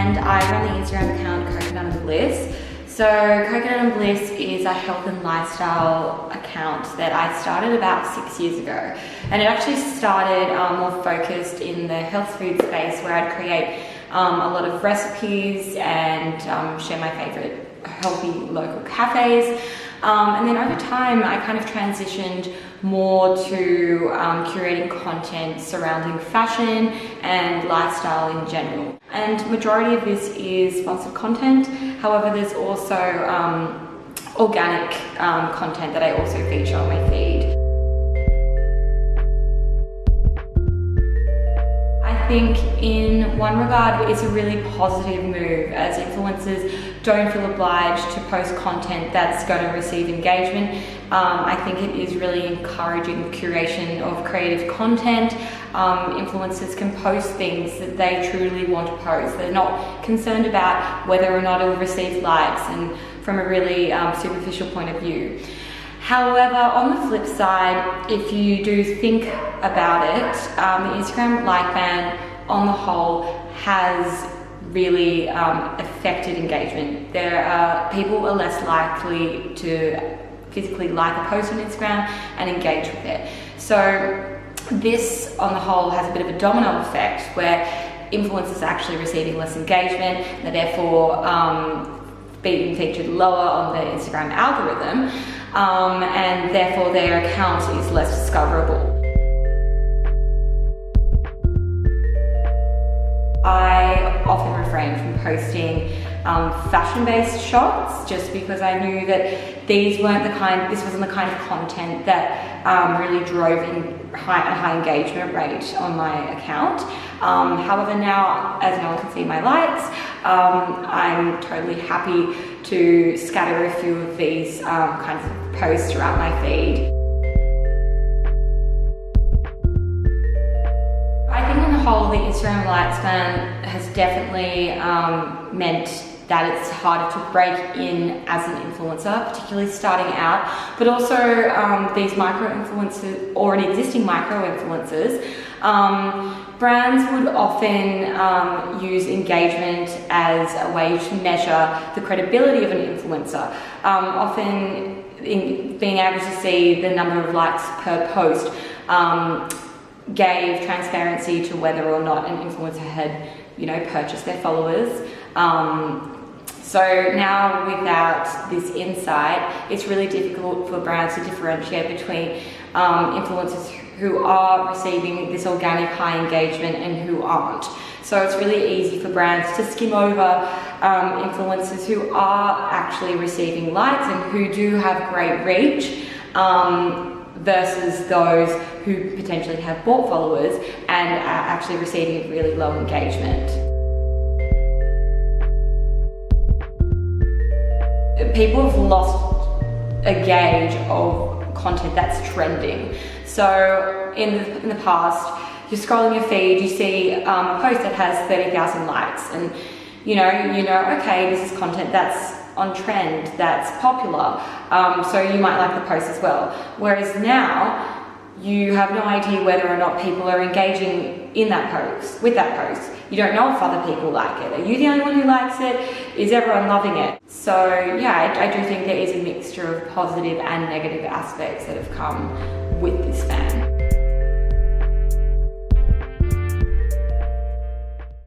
and I run the Instagram account Coconut and Bliss. So Coconut and Bliss is a health and lifestyle account that I started about 6 years ago. And it actually started more focused in the health food space, where I'd create a lot of recipes and share my favorite healthy local cafes. And then over time, I kind of transitioned more to curating content surrounding fashion and lifestyle in general. And majority of this is sponsored content. However, there's also organic content that I also feature on my feed. I think in one regard, it's a really positive move, as influencers don't feel obliged to post content that's going to receive engagement. I think it is really encouraging the curation of creative content. Influencers can post things that they truly want to post. They're not concerned about whether or not it will receive likes, and from a really superficial point of view. However, on the flip side, if you do think about it, the Instagram like ban on the whole has really affected engagement. People are less likely to physically like a post on Instagram and engage with it. So this on the whole has a bit of a domino effect, where influencers are actually receiving less engagement, and therefore being featured lower on the Instagram algorithm, and therefore their account is less discoverable. I often refrained from posting fashion-based shots, just because I knew that this wasn't the kind of content that really drove a high engagement rate on my account. However, now, as no one can see my likes, I'm totally happy to scatter a few of these kinds of posts throughout my feed. I think on the whole, the Instagram likes ban has definitely meant that it's harder to break in as an influencer, particularly starting out, but also these already existing micro-influencers. Brands would often use engagement as a way to measure the credibility of an influencer. Often being able to see the number of likes per post gave transparency to whether or not an influencer had, purchased their followers. So now, without this insight, it's really difficult for brands to differentiate between influencers who are receiving this organic high engagement and who aren't. So it's really easy for brands to skim over influencers who are actually receiving likes and who do have great reach, versus those who potentially have bought followers and are actually receiving really low engagement. People have lost a gauge of content that's trending. So in the past, you're scrolling your feed, you see a post that has 30,000 likes, and okay, this is content that's on trend, that's popular, so you might like the post as well. Whereas now, you have no idea whether or not people are engaging with that post. You don't know if other people like it. Are you the only one who likes it? Is everyone loving it? So yeah, I do think there is a mixture of positive and negative aspects that have come with this ban.